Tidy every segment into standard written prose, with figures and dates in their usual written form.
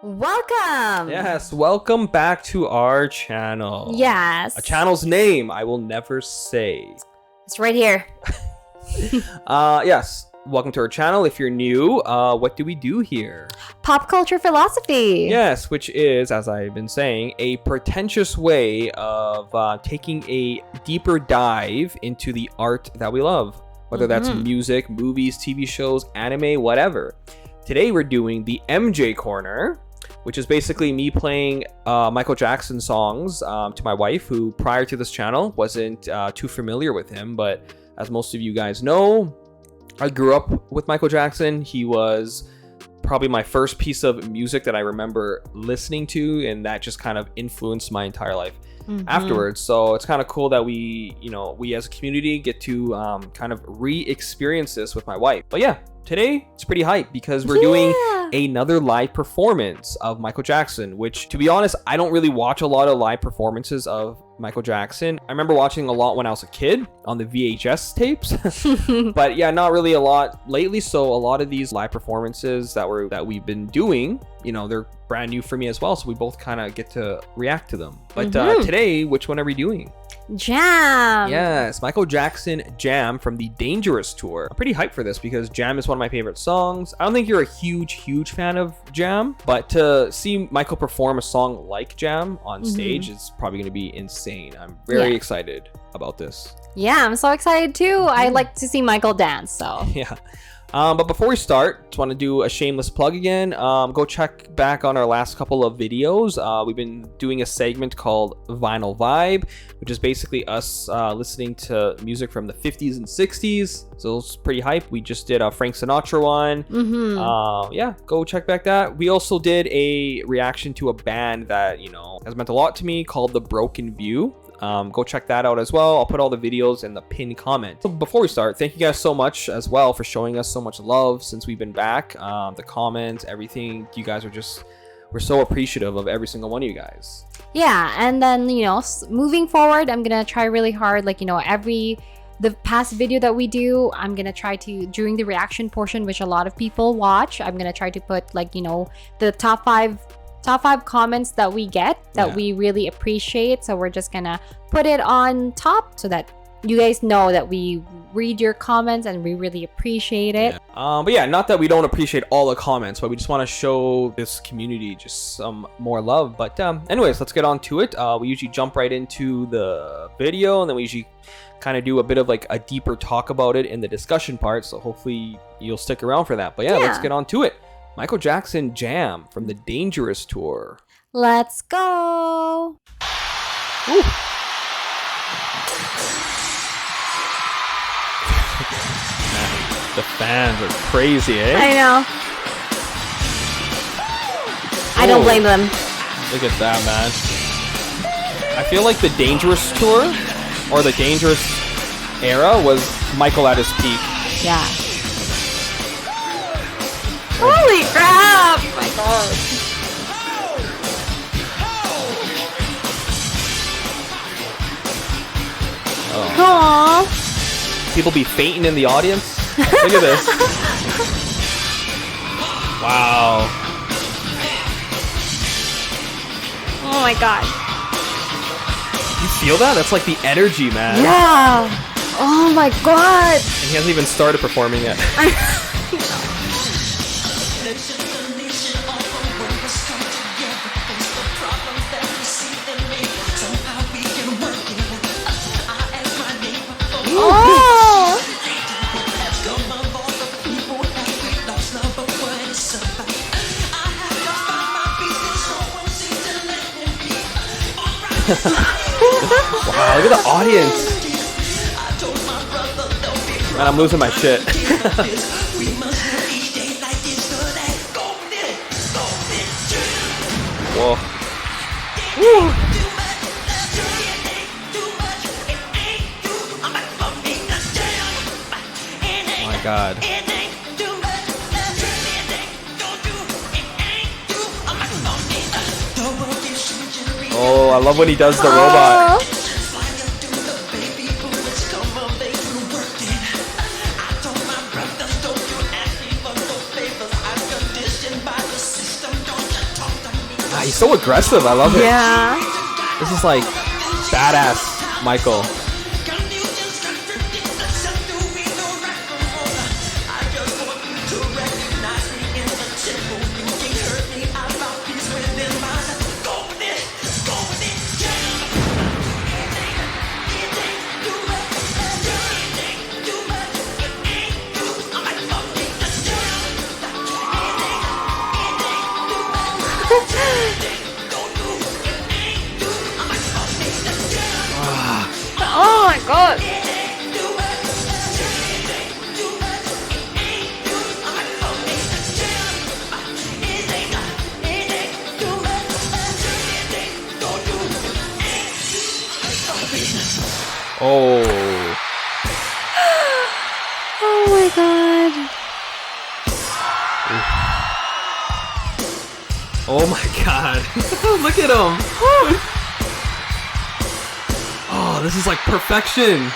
Welcome! Yes, welcome back to our channel. Yes. A channel's name I will never say. It's right here. Yes, welcome to our channel. If you're new, what do we do here? Pop culture philosophy. Yes, which is, as I've been saying, a pretentious way of taking a deeper dive into the art that we love. Whether that's music, movies, TV shows, anime, whatever. Today we're doing the MJ Corner, which is basically me playing Michael Jackson songs to my wife, who prior to this channel wasn't too familiar with him. But as most of you guys know, I grew up with Michael Jackson. He was probably my first piece of music that I remember listening to, and that just kind of influenced my entire life afterwards. So it's kind of cool that we as a community get to kind of re-experience this with my wife. But yeah, today it's pretty hype because we're doing another live performance of Michael Jackson, which, to be honest, I don't really watch a lot of live performances of Michael Jackson. I remember watching a lot when I was a kid on the VHS tapes, but yeah, not really a lot lately. So a lot of these live performances that we've been doing, they're brand new for me as well. So we both kind of get to react to them. But today, which one are we doing? Jam. Yes, Michael Jackson Jam from the Dangerous tour. I'm pretty hyped for this because Jam is one of my favorite songs. I don't think you're a huge fan of Jam, but to see Michael perform a song like Jam on stage is probably going to be insane. I'm very excited about this. Yeah, I'm so excited too. I like to see Michael dance, so. Yeah. But before we start, just want to do a shameless plug again. Go check back on our last couple of videos. We've been doing a segment called Vinyl Vibe, which is basically us listening to music from the 50s and 60s. So it's pretty hype. We just did a Frank Sinatra one. Yeah, go check back that. We also did a reaction to a band that, has meant a lot to me called The Broken View. Go check that out as well. I'll put all the videos in the pinned comment. So before we start, thank you guys so much as well for showing us so much love since we've been back. The comments, everything. You guys we're so appreciative of every single one of you guys. Yeah, and then, moving forward, I'm gonna try really hard, the past video that we do, I'm gonna try to, during the reaction portion, which a lot of people watch, I'm gonna try to put the top five comments that we get that we really appreciate. So we're just gonna put it on top so that you guys know that we read your comments and we really appreciate it. But yeah, not that we don't appreciate all the comments, but we just want to show this community just some more love. But anyways, let's get on to it. We usually jump right into the video, and then we usually kind of do a bit of a deeper talk about it in the discussion part. So hopefully you'll stick around for that. But yeah, let's get on to it. Michael Jackson Jam from the Dangerous tour. Let's go. Ooh. The fans are crazy, eh? I know. I don't blame them. Look at that, man. I feel like the Dangerous tour or the Dangerous era was Michael at his peak. Yeah. Holy crap! Oh my god. Oh. People be fainting in the audience. Look at this. Wow. Oh my god. You feel that? That's like the energy, man. Yeah. Oh my god. And he hasn't even started performing yet. Oh! Wow, look at the audience. Man, I'm losing my shit. Whoa. Woo. Oh my god. Oh, I love when he does the robot. He's so aggressive. I love it. Yeah. This is like badass Michael. Oh my god. Oh. Oh my god. Oh my god. Look at him. Oh, this is like perfection.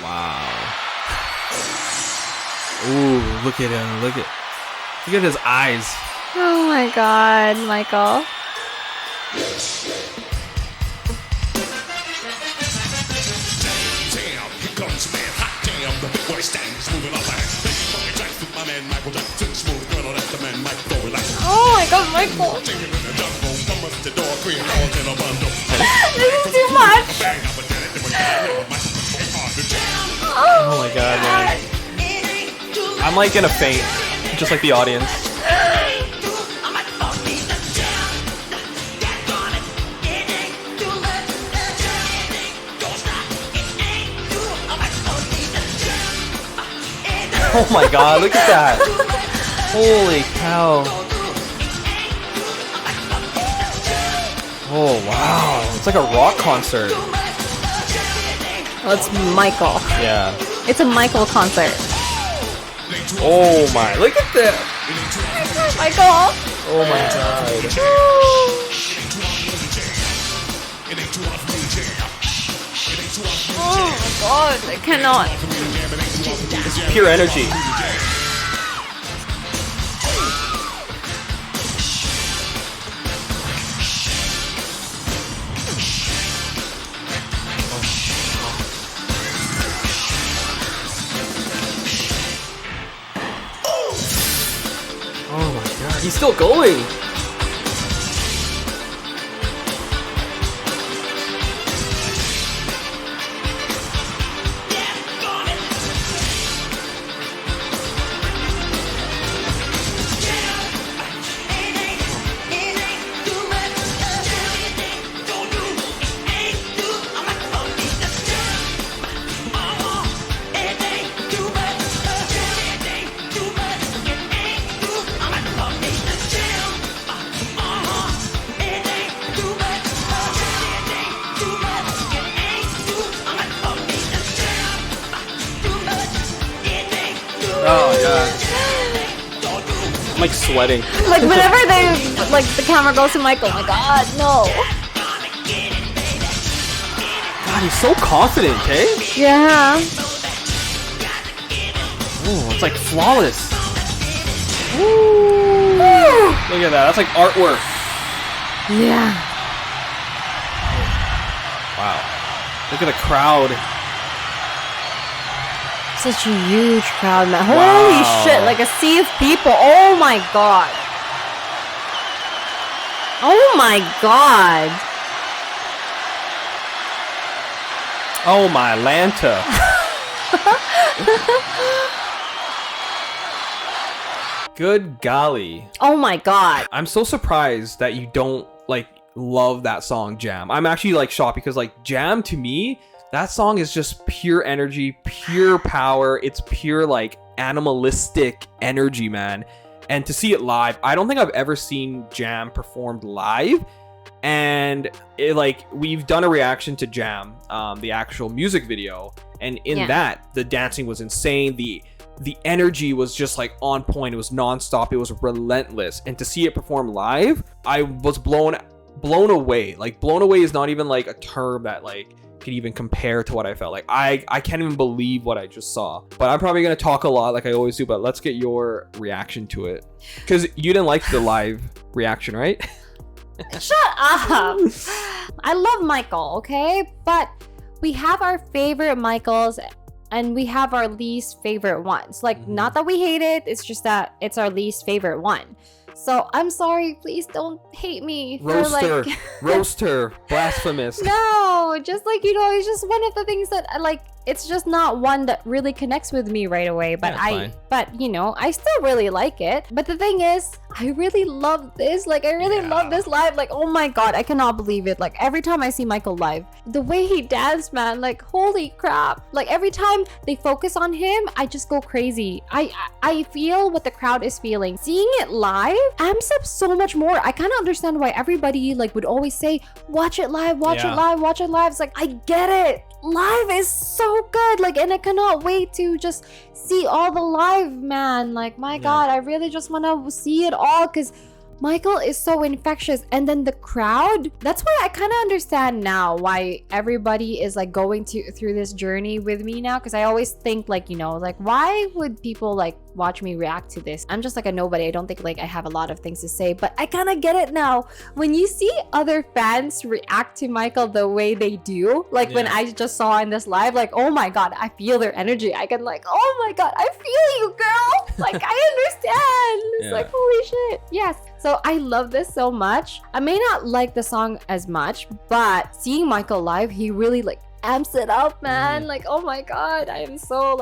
Wow. Ooh, look at him. Look at his eyes. Oh my god, Michael. Oh my god, Michael. This is too much. Oh my god, man. I'm like gonna faint, just like the audience. Oh my god, look at that. Holy cow. Oh wow, it's like a rock concert. Well, it's Michael. Yeah. It's a Michael concert. Oh my, look at that. Michael. Oh my god. Oh my god, I cannot. It's pure energy. Oh my god, he's still going. Oh god. I'm like sweating. Like whenever the camera goes to Michael, oh my god, no. God, he's so confident, eh? Yeah. Oh, it's like flawless. Ooh. Look at that. That's like artwork. Yeah. Wow. Look at the crowd. Such a huge crowd, man. Wow. Holy shit, like a sea of people. Oh my god. Oh my god. Oh my Lanta. Good golly. Oh my god. I'm so surprised that you don't like love that song Jam. I'm actually like shocked because like Jam to me, that song is just pure energy, pure power. It's pure like animalistic energy, man. And to see it live, I don't think I've ever seen Jam performed live. And it, like we've done a reaction to Jam, the actual music video, and in that the dancing was insane. The energy was just like on point. It was nonstop. It was relentless. And to see it perform live, I was blown away. Like blown away is not even like a term that like can even compare to what I felt. Like I can't even believe what I just saw. But I'm probably gonna talk a lot like I always do, but let's get your reaction to it. Because you didn't like the live reaction, right? Shut up. I love Michael, okay? But we have our favorite Michaels and we have our least favorite ones. Like, not that we hate it, it's just that it's our least favorite one. So I'm sorry, please don't hate me for like roast her, blasphemous. No, just like, you know, it's just one of the things that I like. It's just not one that really connects with me right away, but but you know, I still really like it. But the thing is, I really love this. Like, I really love this live. Like, oh my god, I cannot believe it. Like, every time I see Michael live, the way he danced, man, like, holy crap. Like, every time they focus on him, I just go crazy. I feel what the crowd is feeling. Seeing it live amps up so much more. I kind of understand why everybody like would always say, watch it live, watch it live, watch it live. It's like, I get it. Live is so good, like, and I cannot wait to just see all the live, man. Like, my god, I really just want to see it all, because Michael is so infectious. And then the crowd, that's why I kind of understand now why everybody is like going through this journey with me now, because I always think like, you know, like, why would people like watch me react to this? I'm just like a nobody. I don't think like I have a lot of things to say, but I kind of get it now. When you see other fans react to Michael the way they do, like when I just saw in this live, like, oh my god, I feel their energy. I can like, oh my god, I feel you, girl. Like, I understand. It's like, holy shit. Yes. So I love this so much. I may not like the song as much, but seeing Michael live, he really like amps it up, man. Like, oh my god, I'm so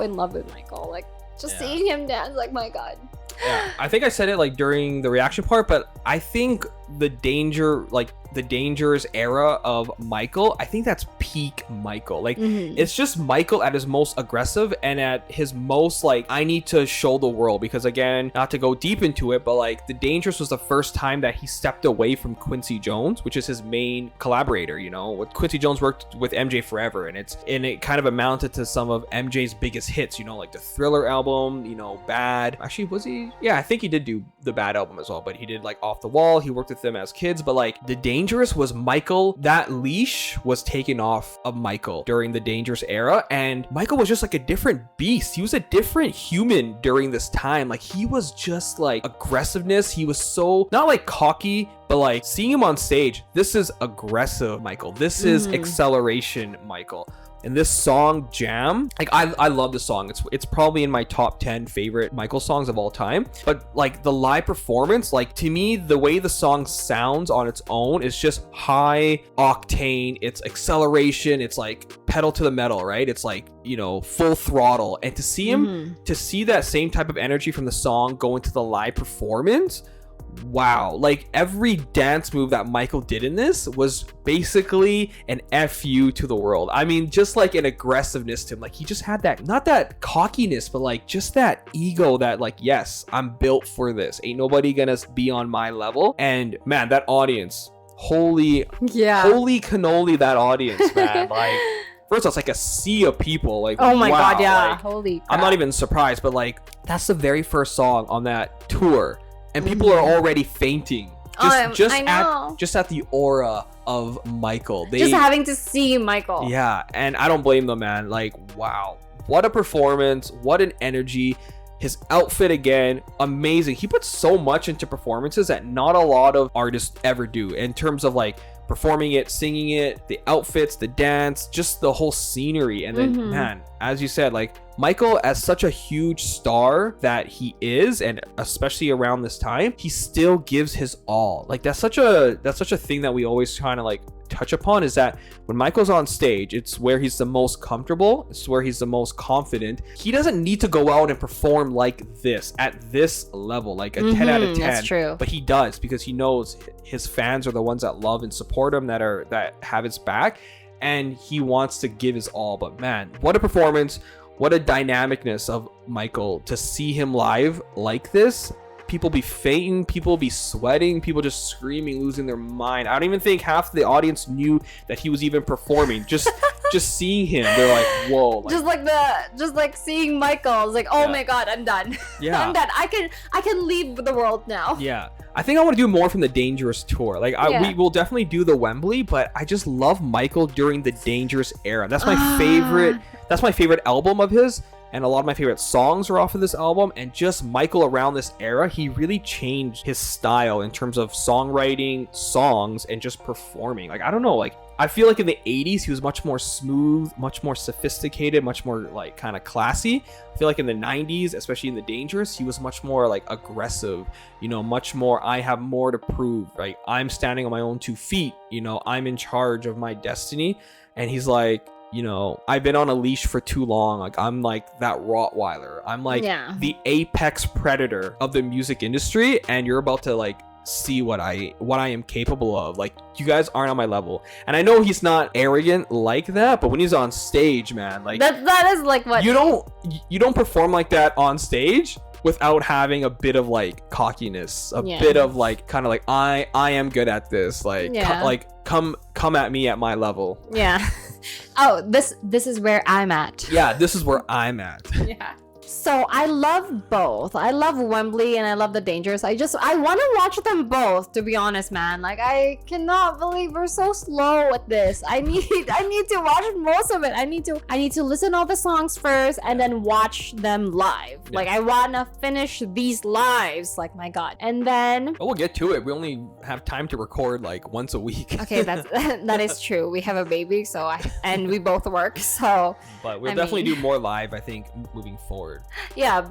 in love with Michael. Like, just seeing him dance, like, my god. Yeah, I think I said it like during the reaction part, but I think the dangerous era of Michael, I think that's peak Michael. Like, it's just Michael at his most aggressive and at his most like, I need to show the world. Because again, not to go deep into it, but like, the Dangerous was the first time that he stepped away from Quincy Jones, which is his main collaborator. You know, with Quincy Jones worked with MJ forever, and it kind of amounted to some of MJ's biggest hits, you know, like the Thriller album, you know, Bad. Actually, was he? Yeah, I think he did do the Bad album as well, but he did like Off the Wall. He worked with them as kids, but like, the Dangerous was Michael. That leash was taken off of Michael during the Dangerous era, and Michael was just like a different beast. He was a different human during this time. Like, he was just like aggressiveness. He was so not like cocky, but like, seeing him on stage, this is aggressive Michael. This is acceleration Michael. And this song, Jam, like, I love this song. It's probably in my top 10 favorite Michael songs of all time. But like, the live performance, like, to me, the way the song sounds on its own is just high octane. It's acceleration. It's like pedal to the metal, right? It's like, you know, full throttle. And to see him, to see that same type of energy from the song go into the live performance, wow. Like, every dance move that Michael did in this was basically an FU to the world. I mean, just like an aggressiveness to him. Like, he just had that, not that cockiness, but like just that ego that like, yes, I'm built for this. Ain't nobody gonna be on my level. And man, that audience, holy cannoli, that audience, man. Like, first, it's like a sea of people. Like, oh my wow, god, yeah, like, holy crap. I'm not even surprised, but like, that's the very first song on that tour. And people are already fainting just at the aura of Michael. Just having to see Michael. Yeah, and I don't blame them, man. Like, wow, what a performance, what an energy. His outfit, again, amazing. He puts so much into performances that not a lot of artists ever do, in terms of like performing it, singing it, the outfits, the dance, just the whole scenery. And then, man, as you said, like, Michael, as such a huge star that he is, and especially around this time, he still gives his all. Like, that's such a thing that we always kind of like touch upon, is that when Michael's on stage, it's where he's the most comfortable, it's where he's the most confident. He doesn't need to go out and perform like this at this level, like a 10 out of 10. That's true. But he does, because he knows his fans are the ones that love and support him, that have his back, and he wants to give his all. But man, what a performance. What a dynamicness of Michael. To see him live like this, people be fainting, people be sweating, people just screaming, losing their mind. I don't even think half the audience knew that he was even performing. Just just seeing him, they're like, whoa. Like, just like seeing Michael. It's like, oh Yeah. my god, I'm done. Yeah. I'm done. I can leave the world now. yeah. I think I want to do more from the Dangerous tour. Like, Yeah. we will definitely do the Wembley, but I just love Michael during the Dangerous era. That's my favorite. That's my favorite album of his. And a lot of my favorite songs are off of this album. And just Michael around this era, he really changed his style in terms of songwriting, songs, and just performing. Like, I don't know, like, I feel like in the 80s, he was much more smooth, much more sophisticated, much more like kind of classy. I feel like in the 90s, especially in the Dangerous, he was much more like aggressive, you know, much more, I have more to prove, right? I'm standing on my own 2 feet, you know, I'm in charge of my destiny. And he's like, you know, I've been on a leash for too long. Like, I'm like that Rottweiler. I'm like the apex predator of the music industry, and you're about to like see what I am capable of. Like, you guys aren't on my level. And I know he's not arrogant like that, but when he's on stage, man, like that is like what you don't perform like that on stage without having a bit of like cockiness, a bit of like kind of like I am good at this, like come at me at my level. Yeah. Oh, this is where I'm at. Yeah, this is where I'm at. Yeah. So I love both. I love Wembley and I love The Dangerous. I want to watch them both, to be honest, man. Like, I cannot believe we're so slow at this. I need to watch most of it. I need to listen to all the songs first and then watch them live. Yeah. Like, I want to finish these lives. Like, my God. And then But we'll get to it. We only have time to record like once a week. okay, that is true. We have a baby, and we both work, so But we'll definitely do more live, I think, moving forward. yeah.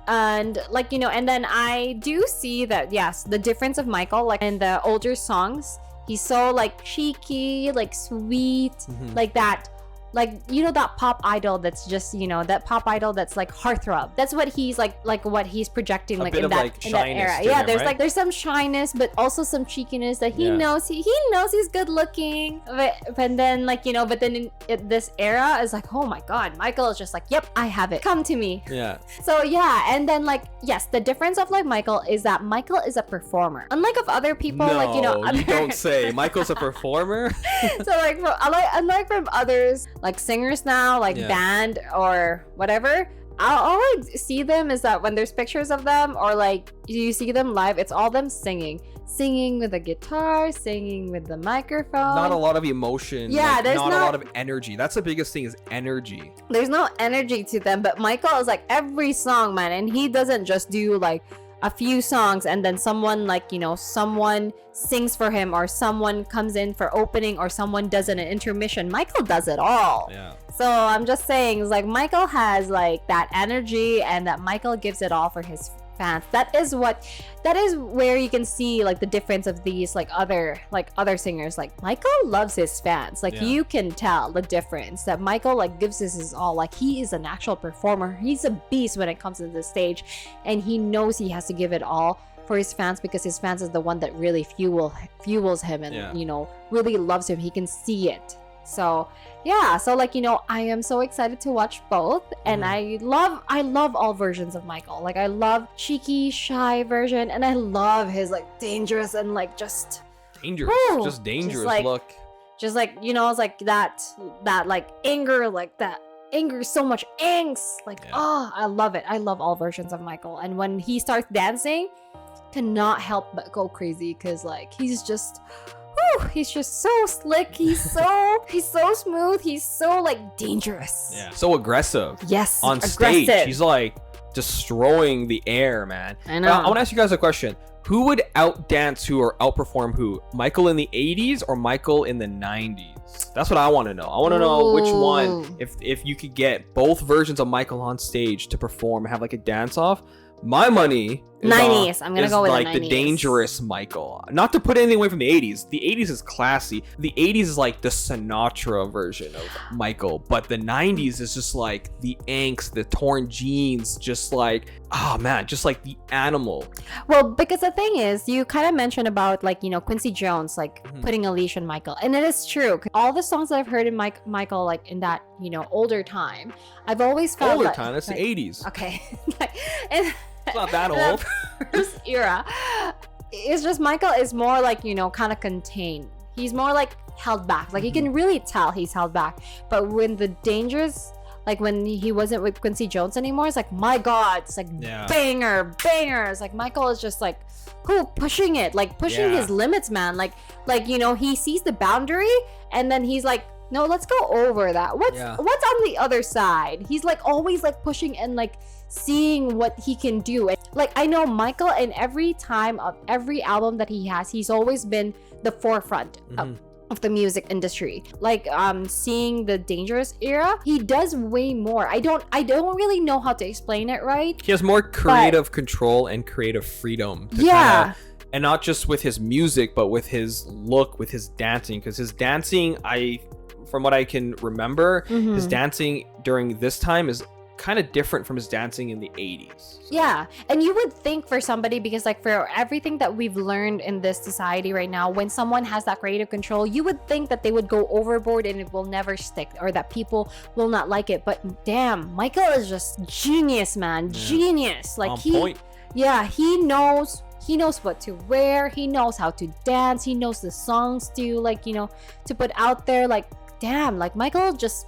And like, you know, and then I do see that, yes, the difference of Michael, like in the older songs, he's so like cheeky, like sweet, like that, like, you know, that pop idol that's just, you know, that pop idol that's like heartthrob. That's what he's like what he's projecting, like in that era. Yeah, there's like there's some shyness, but also some cheekiness that he knows he knows he's good looking. But then like, you know, but then in this era is like, oh my God, Michael is just like, yep, I have it. Come to me. Yeah. So yeah, and then like, yes, the difference of like Michael is that Michael is a performer. Unlike of other people, No, like, you know, you don't say. Michael's a performer. so like unlike from others, like singers now, like band or whatever, all I see them is that when there's pictures of them or like you see them live, it's all them singing with a guitar, singing with the microphone. Not a lot of emotion. Yeah, like, there's not a lot of energy. That's the biggest thing, is energy. There's no energy to them, but Michael is like every song, man, and he doesn't just do like a few songs and then someone, like, you know, someone sings for him or someone comes in for opening or someone does an intermission. Michael does it all. Yeah. So I'm just saying, it's like Michael has like that energy and that Michael gives it all for his fans. That is where you can see like the difference of these like other singers. Like, Michael loves his fans. Like, you can tell the difference that Michael like gives his all. Like, he is an actual performer. He's a beast when it comes to the stage, and he knows he has to give it all for his fans because his fans is the one that really fuels him and you know, really loves him. He can see it. So yeah, so like, you know, I am so excited to watch both, and I love all versions of Michael. Like, I love cheeky, shy version, and I love his like dangerous and like just dangerous, just dangerous just like, look. Just like, you know, it's like that like anger, like that anger, so much angst. Like, oh, I love it. I love all versions of Michael, and when he starts dancing, cannot help but go crazy because like he's just so slick. He's so smooth. He's so like dangerous. Yeah. So aggressive. Yes. On stage, he's like destroying the air, man. I know. I want to ask you guys a question. Who would outdance who or outperform who? Michael in the 80s or Michael in the 90s? That's what I want to know. I want to know which one. If you could get both versions of Michael on stage to perform and have like a dance off. My money is 90s. I'm gonna go with like the dangerous Michael. Not to put anything away from the 80s. The 80s is classy. The 80s is like the Sinatra version of Michael, but the 90s is just like the angst, the torn jeans, just like, oh man, just like the animal. Well, because the thing is, you kind of mentioned about like, you know, Quincy Jones like putting a leash on Michael, and it is true. All the songs that I've heard in Michael like in that, you know, older time, I've always felt older time. That's like, the 80s. Okay. And it's not that old. First era. It's just Michael is more like, you know, kind of contained. He's more like held back. Like you can really tell he's held back. But when the Dangers, like when he wasn't with Quincy Jones anymore, it's like, my God, it's like bangers. Like Michael is just like, pushing it, like pushing his limits, man. Like he sees the boundary and then he's like, no, let's go over that. What's on the other side? He's like always like pushing and like seeing what he can do. And like I know Michael, in every time of every album that he has, he's always been the forefront of the music industry. Like seeing the Dangerous era, he does way more. I don't really know how to explain it right. He has more creative control and creative freedom to and not just with his music, but with his look, with his dancing. Because his dancing, from what I can remember, his dancing during this time is kind of different from his dancing in the 80s. So. Yeah, and you would think for somebody, because like for everything that we've learned in this society right now, when someone has that creative control, you would think that they would go overboard and it will never stick, or that people will not like it. But damn, Michael is just genius, man. Genius. Like on point. He knows what to wear, he knows how to dance, he knows the songs to to put out there. Like damn, like Michael just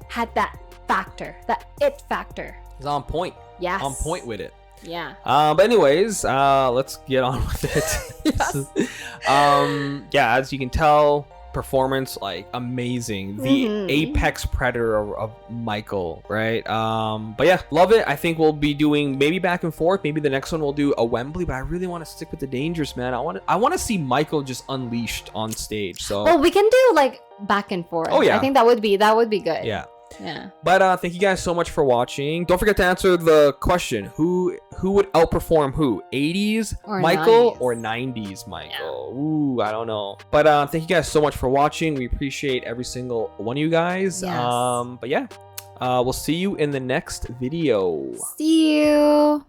had that factor, that it factor. He's on point. Yes. On point with it. Yeah. But anyways, let's get on with it. Yes. As you can tell, performance like amazing. The apex predator of Michael, right? But yeah, love it. I think we'll be doing maybe back and forth. Maybe the next one we'll do a Wembley, but I really want to stick with the Dangers, man. I want to see Michael just unleashed on stage. So well, we can do like back and forth. Oh yeah, I think that would be good. Yeah. But thank you guys so much for watching. Don't forget to answer the question: who would outperform who? 80s or Michael 90s. Or 90s Michael? Yeah. Ooh, I don't know. But thank you guys so much for watching. We appreciate every single one of you guys. Yes. But yeah, we'll see you in the next video. See you.